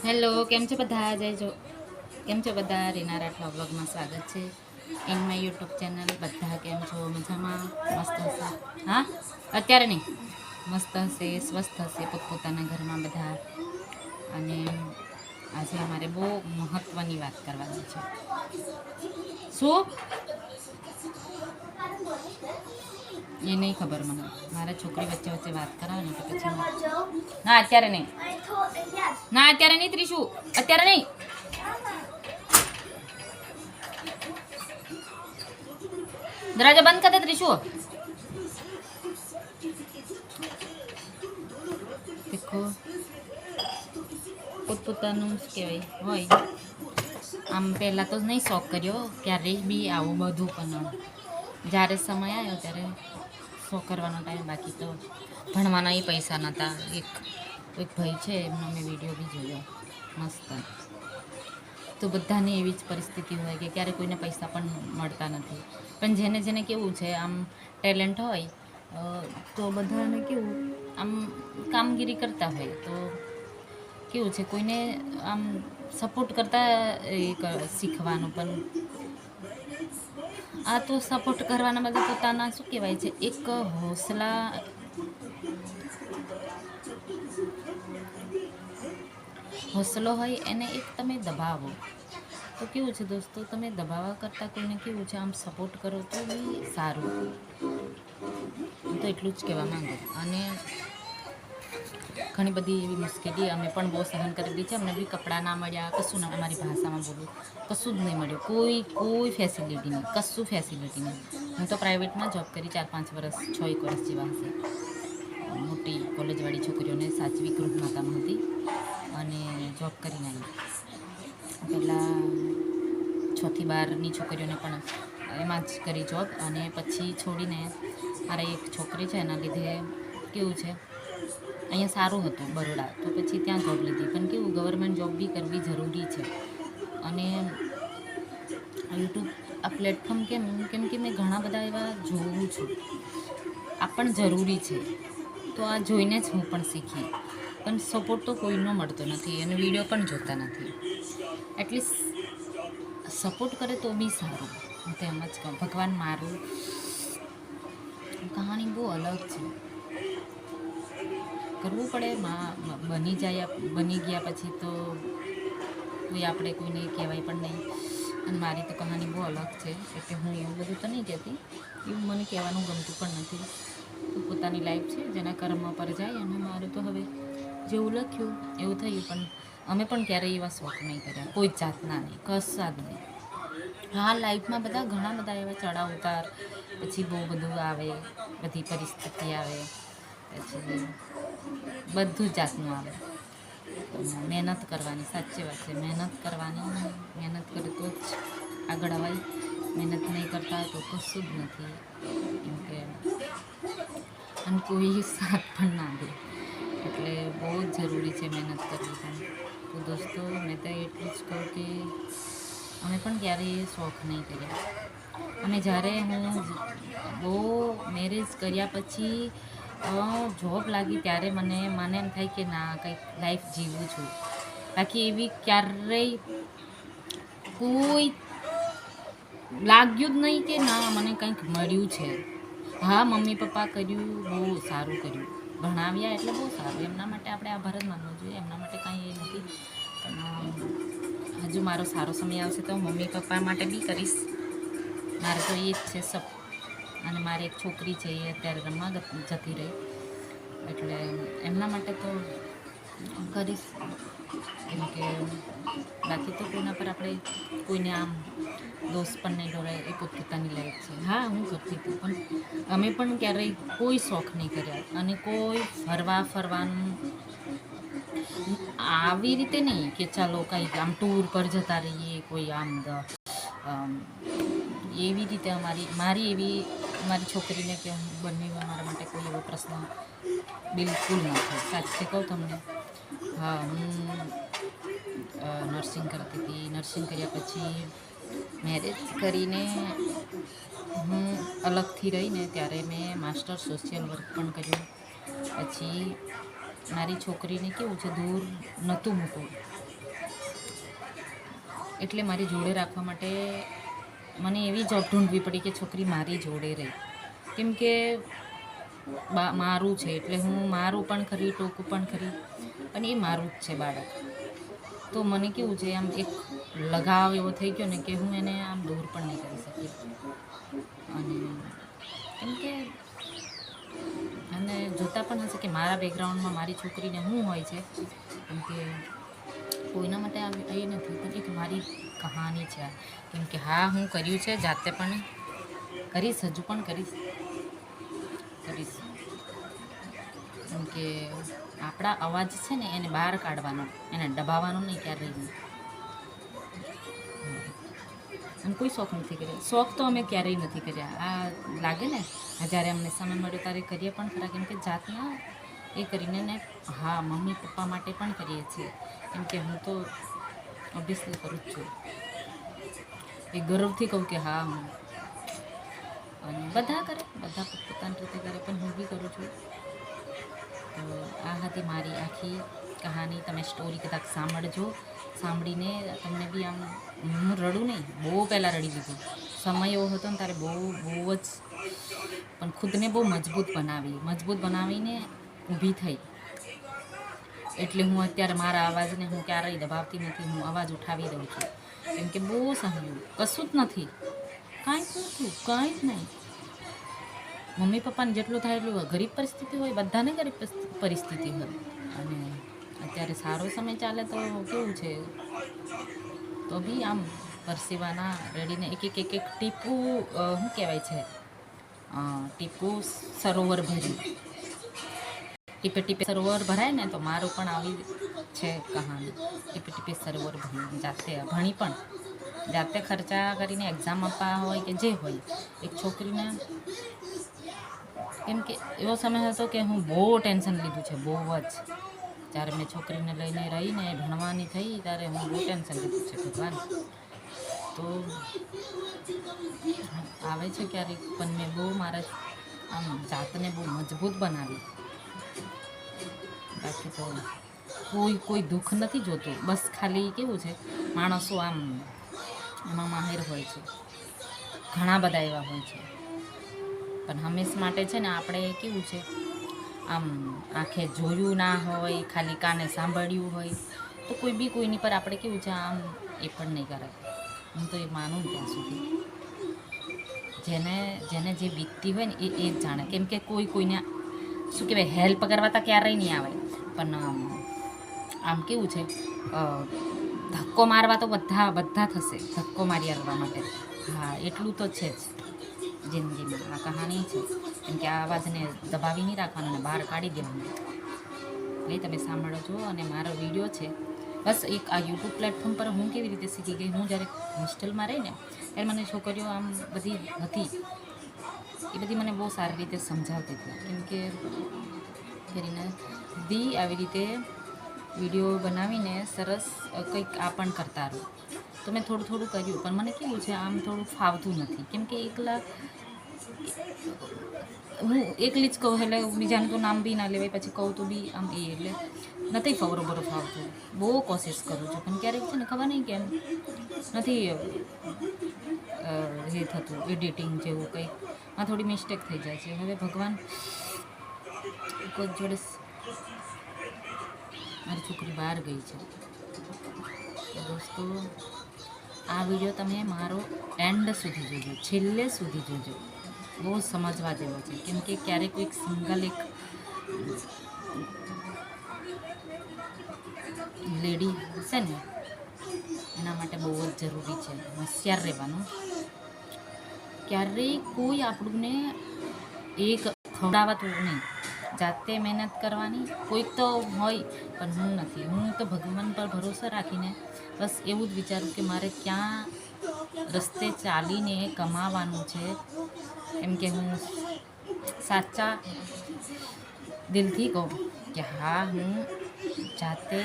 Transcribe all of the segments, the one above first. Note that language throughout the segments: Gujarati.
હેલો, કેમ છો બધા? કેમ છો બધા? રીના રાઠવા બ્લોગમાં સ્વાગત છે. In my YouTube channel. બધા કેમ છો? મજામાં? મસ્ત હશે? હા, અત્યારે નહીં, મસ્ત હશે, સ્વસ્થ હશે પોતપોતાના ઘરમાં બધા. અને આજે અમારે બહુ મહત્ત્વની વાત કરવાની છે. શું? એ નહીં ખબર મને. મારા છોકરી વચ્ચે વચ્ચે વાત કરાવે ને તો પછી ના અત્યારે નહીં, ના અત્યારે નહીં ત્રીશું, અત્યારે નહીં. દરવાજા બંધ કરી દે ત્રીશું. દેખો પોતપોતાનું શું કહેવાય હોય. આમ પહેલાં તો નહીં શોખ કર્યો ક્યારેય બી આવું બધું, પણ જ્યારે સમય આવ્યો ત્યારે શોખ કરવાનો ટાઈમ. બાકી તો ભણવાના એ પૈસા નહોતા. એક ભાઈ છે એમનો મેં વિડીયો બી જોયો મસ્ત. તો બધાને એવી જ પરિસ્થિતિ હોય કે ક્યારે કોઈને પૈસા પણ મળતા નથી. પણ જેને જેને કેવું છે આમ ટેલેન્ટ હોય તો બધાને કેવું આમ કામગીરી કરતા હોય તો કેવું છે કોઈને આમ સપોર્ટ કરતા શીખવાનું. પણ આ તો સપોર્ટ કરવાના બધા પોતાના શું કહેવાય છે એક હોસલો હોય એને એક તમે દબાવો તો કેવું છે દોસ્તો, તમે દબાવવા કરતાં કોઈને કેવું છે આમ સપોર્ટ કરો તો બી સારું. હું તો એટલું જ કહેવા માંગુ. અને ઘણી બધી એવી મુશ્કેલી અમે પણ બહુ સહન કરેલી છે. અમને બી કપડાં ના મળ્યા, કશું ના, અમારી ભાષામાં બોલું, કશું જ નહીં મળ્યું. કોઈ ફેસિલિટી નહીં, કશું ફેસિલિટી નહીં. હું તો પ્રાઇવેટમાં જોબ કરી 4-5 વર્ષ, 6-1 વર્ષ જેવા હશે. મોટી કોલેજવાળી છોકરીઓને સાચવી ગૃહ માતામાં હતી અને જોબ કરીને આવી. પહેલાં 6 થી 12ની છોકરીઓને પણ એમાં જ કરી જોબ. અને પછી છોડીને મારા એક છોકરી છે એના લીધે કેવું છે અહીંયા સારું હતું બરોડા, તો પછી ત્યાં જોબ લીધી. પણ કેવું ગવર્મેન્ટ જોબ બી કરવી જરૂરી છે. અને યુટ્યુબ આ પ્લેટફોર્મ કેમ કે મેં ઘણા બધા એવા જોઉં છું. આ પણ જરૂરી છે, તો આ જોઈને જ હું પણ શીખી. પણ સપોર્ટ તો કોઈનો મળતો નથી અને વિડીયો પણ જોતા નથી. એટલીસ્ટ સપોર્ટ કરે તો બી સારું. હું તો એમ જ કહું, ભગવાન મારું કહાની બહુ અલગ છે. કરવું પડે. બની ગયા પછી તો કોઈ આપણે કોઈને કહેવાય પણ નહીં. અને મારી તો કહાની બહુ અલગ છે, એટલે હું એવું બધું તો નહીં કહેતી. એવું મને કહેવાનું ગમતું પણ નથી. તો પોતાની લાઈફ છે, જેના કર્મ પર જાય. અને મારું તો હવે જેવું લખ્યું એવું થયું. પણ અમે પણ ક્યારેય એવા શોખ નહીં કર્યા, કોઈ જાતના નહીં, કશા જ નહીં. હા, લાઈફમાં ઘણા બધા એવા ચડાવ ઉતાર, પછી બહુ બધું આવે, બધી પરિસ્થિતિ આવે, પછી બધું જાતનું આવે. મહેનત કરવાની, સાચી વાત છે. મહેનત કરવાની, મહેનત કરે તો જ આગળ અવાય. મહેનત નહીં કરતા તો કશું જ નથી. કેમ કે અને કોઈ સાથ પણ ના દે. એટલે બહુ જ જરૂરી છે મહેનત કરવી પણ. તો દોસ્તો, મેં તો એટલું જ કહું કે અમે પણ ક્યારેય શોખ નહીં કર્યા. અને જ્યારે હું બહુ મેરેજ કર્યા પછી જોબ લાગી ત્યારે મને એમ થાય કે ના, કંઈક લાઈફ જીવું છું. બાકી એવી ક્યારેય કોઈ લાગ્યું જ નહીં કે ના મને કંઈક મળ્યું છે. હા, મમ્મી પપ્પા કર્યું, બહુ સારું કર્યું, ભણાવ્યા એટલે બહુ સારું. એમના માટે આપણે આભાર જ માનવો જોઈએ. એમના માટે કાંઈ એ નથી. પણ હજુ મારો સારો સમય આવશે તો મમ્મી પપ્પા માટે બી કરીશ. મારે તો એ જ છે સપ. અને મારી એક છોકરી છે, એ અત્યારે રમવા જતી રહી, એટલે એમના માટે તો કરીશ. કેમ કે બાકી તો કોઈના પર આપણે કોઈને આમ દોષ પણ નહીં ઢોળાય. એ પોતપોતાની લાઈફ છે. હા, હું કરતી હતી, પણ અમે પણ ક્યારેય કોઈ શોખ નહીં કર્યા. અને કોઈ ફરવાનું આવી રીતે નહીં કે ચાલો કંઈક આમ ટૂર પર જતા રહીએ, કોઈ આમ એવી રીતે મારી છોકરીને કે બંને મારા માટે કોઈ એવો પ્રશ્ન બિલકુલ નથી. સાચી કહું તમને. હા, હું નર્સિંગ કરતી હતી. નર્સિંગ કર્યા પછી મેરેજ કરીને હું અલગથી રહીને ત્યારે મેં માસ્ટર સોશિયલ વર્ક પણ કર્યું. પછી મારી છોકરીને કેવું છે દૂર નહોતું મૂકવું. એટલે મારી જોડે રાખવા માટે મને એવી જોબ ઢૂંઢવી પડી કે છોકરી મારી જોડે રહે. કેમ કે મારું છે એટલે હું મારું પણ ખરી, ટોકું પણ ખરી, અને એ મારું જ છે બાળક. તો મને કેવું છે આમ એક લગાવ એવો થઈ ગયો ને કે હું એને આમ દૂર પણ નહીં કરી શકી. અને કેમ કે અને જોતા પણ હશે કે મારા બેકગ્રાઉન્ડમાં મારી છોકરીને શું હોય છે. કેમ કે કોઈના માટે એ નથી, પણ એક મારી કહાની છે. કેમ કે હા, હું કર્યું છે, જાતે પણ કરીશ, હજુ પણ કરીશ. કેમ કે આપણા અવાજ છે ને એને બહાર કાઢવાનો, એને દબાવવાનો નહીં ક્યારેય નહીં. અને કોઈ શોખ નથી કર્યા. શોખ તો અમે ક્યારેય નથી કર્યા. આ લાગે ને જ્યારે અમને સમય મળ્યો ત્યારે કરીએ પણ ખરા. કેમ કે જાતના એ કરીને ને હા, મમ્મી પપ્પા માટે પણ કરીએ છીએ. કેમ કે હું તો ઓબ્વિયસલી કરું જ છું. એ ગર્વથી કહું કે હા હું. અને બધા કરે, બધા પોતાની રીતે કરે, પણ હું બી કરું છું. તો આ હતી મારી આખી કહાની. તમે સ્ટોરી કદાચ સાંભળજો. સાંભળીને તમને બી આમ, હું રડું નહીં, બહુ પહેલાં રડી દીધું. સમય એવો હતો ને ત્યારે બહુ જ, પણ ખુદને બહુ મજબૂત બનાવીને ઊભી થઈ. એટલે હું અત્યારે મારા અવાજને હું ક્યારેય દબાવતી નથી. હું અવાજ ઉઠાવી દઉં છું. કેમ કે બહુ સહ્યું, કશું જ નથી, કાંઈ જ નથી, કાંઈ જ નહીં. મમ્મી પપ્પાને જેટલું થાય એટલું. ગરીબ પરિસ્થિતિ હોય, બધાને ગરીબ પરિસ્થિતિ હોય. અને અત્યારે સારો સમય ચાલે તો કેવું છે, તો બી આમ પરસેવાના રેડીને એક ટીપું શું કહેવાય છે, ટીપું સરોવર ભર્યું. ટીપે ટીપે સરોવર ભરાય ને, તો મારું પણ આવી છે કહાની. ટીપે ટીપે સરોવર ભર્યું. જાતે ભણી પણ, જાતે ખર્ચા કરીને એક્ઝામ આપવા હોય કે જે હોય, એક છોકરીને. કેમ કે એવો સમય હતો કે હું બહુ ટેન્શન લીધું છે, બહુ જ. જ્યારે મેં છોકરીને લઈને રહીને ભણવાની થઈ, ત્યારે હું બહુ ટેન્શન લીધું છે. ભગવાન તો આવે છે ક્યારેક, પણ મેં બહુ મારા આમ જાતને બહુ મજબૂત બનાવી. બાકી તો કોઈ દુઃખ નથી જોતું. બસ ખાલી કેવું છે, માણસો આમ એમાં માહિર હોય છે, ઘણા બધા એવા હોય છે. પણ હંમેશા માટે છે ને આપણે કેવું છે, આમ આંખે જોયું ના હોય, ખાલી કાને સાંભળ્યું હોય, તો કોઈ બી કોઈની પર આપણે કેવું છે આમ એ પણ નહીં કરાય. હું તો એ માનું ત્યાં સુધી જેને જે વીતતી હોય ને એ જ જાણે. કેમ કે કોઈને શું કહેવાય, હેલ્પ કરવા તો ક્યારેય નહીં આવે. પણ આમ કેવું છે, ધક્કો મારવા તો બધા થશે, ધક્કો મારી આવવા માટે. હા, એટલું તો છે જ જિંદગીમાં. આ કહાની છે. કેમ કે આ અવાજને દબાવી નહીં રાખવાનો અને બહાર કાઢી દેવાનો. એટલે તમે સાંભળો છો. અને મારો વિડીયો છે બસ એક આ યુટ્યુબ પ્લેટફોર્મ પર હું કેવી રીતે શીખી ગઈ. હું જ્યારે હોસ્ટેલમાં રહીને ત્યારે મને છોકરીઓ આમ બધી હતી, એ બધી મને બહુ સારી રીતે સમજાવતી હતી. કેમ કે કરીને આવી રીતે વિડીયો બનાવીને સરસ કંઈક આ પણ કરતા રહો. તો મેં થોડું કર્યું, પણ મને કેવું છે આમ થોડું ફાવતું નથી. કેમ કે હું એકલી જ કહું, એટલે બીજાનું તો નામ બી ના લેવાય. પછી કહું તો બી આમ એટલે નથી બરોબર ફાવતું. બહુ કોશિશ કરું છું, પણ ક્યારેક છે ને ખબર નહીં કેમ નથી એ થતું, એડિટિંગ જેવું કંઈક આ થોડી મિસ્ટેક થઈ જાય છે. હવે ભગવાન કોઈ જોડે, મારી છોકરી બહાર ગઈ છે. તો દોસ્તો, આ વિડીયો તમે મારો એન્ડ સુધી જોજો, છેલ્લે સુધી જોજો. બહુ સમજવા જેવો છે. કેમ કે ક્યારેક એક સિંગલ એક લેડી હશે ને, એના માટે બહુ જ જરૂરી છે હોશિયાર રહેવાનું. ક્યારેય કોઈ આપણને એક ખવડાવતું નહીં, જાતે મહેનત કરવાની. કોઈક તો હોય, પણ હું નથી. હું તો ભગવાન પર ભરોસો રાખીને બસ એવું જ વિચારું કે મારે ક્યાં રસ્તે ચાલીને કમાવાનું છે. એમ કે હું સાચા દિલથી કહું કે હા, હું જાતે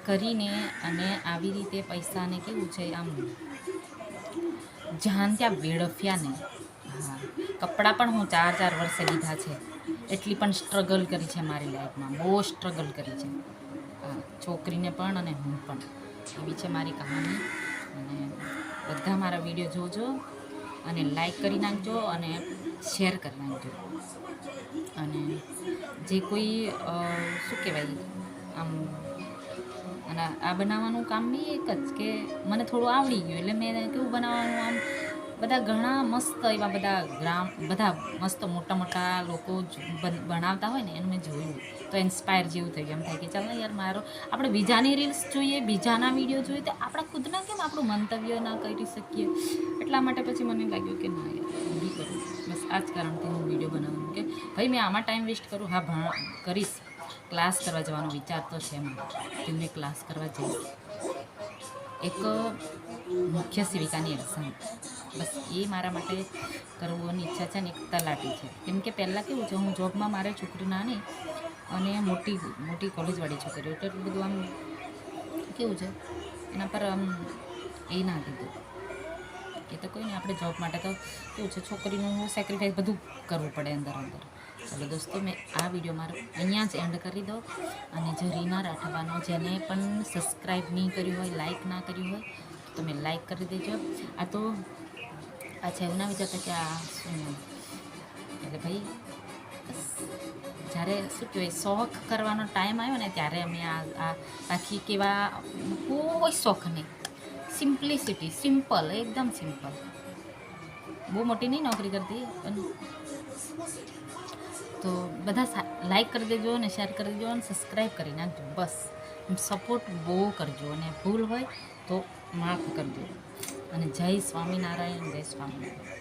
કરીને અને આવી રીતે પૈસાને કેવું છે આમ જ્યાં ત્યાં વેડફ્યા નહીં. હા, કપડાં પણ હું 4 વર્ષે લીધા છે. એટલી પણ સ્ટ્રગલ કરી છે મારી લાઈફમાં, બહુ સ્ટ્રગલ કરી છે. હા, છોકરીને પણ અને હું પણ. એવી છે મારી કહાની. અને બધા મારા વિડીયો જોજો અને લાઈક કરી નાખજો અને શેર કરી નાખજો. અને જે કોઈ શું કહેવાય આમ અને આ બનાવવાનું કામ બી એક જ કે મને થોડું આવડી ગયું એટલે મેં કેવું બનાવવાનું આમ બધા ઘણા મસ્ત એવા બધા મસ્ત મોટા મોટા લોકો બનાવતા હોય ને એનું મેં જોયું તો ઇન્સ્પાયર જેવું થઈ ગયું. એમ થાય કે ચાલ ને યાર આપણે બીજાની રીલ્સ જોઈએ, બીજાના વિડીયો જોઈએ તો આપણા ખુદના કેમ આપણું મંતવ્ય ના કરી શકીએ. એટલા માટે પછી મને લાગ્યું કે ના યાર હું બી કરું. બસ આ જ કારણથી હું વિડીયો બનાવું કે ભાઈ મેં આમાં ટાઈમ વેસ્ટ કરું. હા કરીશ. ક્લાસ કરવા જવાનો વિચાર તો છે મારો કે મેં ક્લાસ કરવા જઈશ. એક મુખ્ય સેવિકાની એક્ઝામ બસ એ મારા માટે કરવાની ઈચ્છા છે ને એક તલાટી છે. કેમ કે પહેલાં કેવું છે હું જોબમાં મારે છોકરી નાની અને મોટી કોલેજવાળી છોકરીઓ તો એટલું બધું આમ કેવું છે એના પર આમ એ ના દીધું એ તો કોઈ નહીં. આપણે જોબ માટે તો કેવું છે છોકરીનું સેક્રિફાઈસ બધું કરવું પડે અંદર. ચાલો દોસ્તો મેં આ વિડીયો મારો અહીંયા જ એન્ડ કરી દો. અને જો રીના રાઠવાનો જેને પણ સબસ્ક્રાઈબ નહીં કર્યું હોય, લાઈક ના કર્યું હોય તો તમે લાઈક કરી દેજો. આ તો અચ્છા એવું ના વિચારતા કે આ શું એટલે ભાઈ જ્યારે શું કહેવાય શોખ કરવાનો ટાઈમ આવ્યો ને ત્યારે અમે આ બાકી કેવા કોઈ શોખ નહીં, સિમ્પ્લિસિટી, સિમ્પલ, એકદમ સિમ્પલ. બહુ મોટી નહીં નોકરી કરતી પણ તો બધા લાઈક કરી દેજો અને શેર કરી દેજો અને સબસ્ક્રાઈબ કરી નાખજો. બસ સપોર્ટ બહુ કરજો અને ભૂલ હોય તો માફ કરજો. અને જય સ્વામિનારાયણ, જય સ્વામિનારાયણ.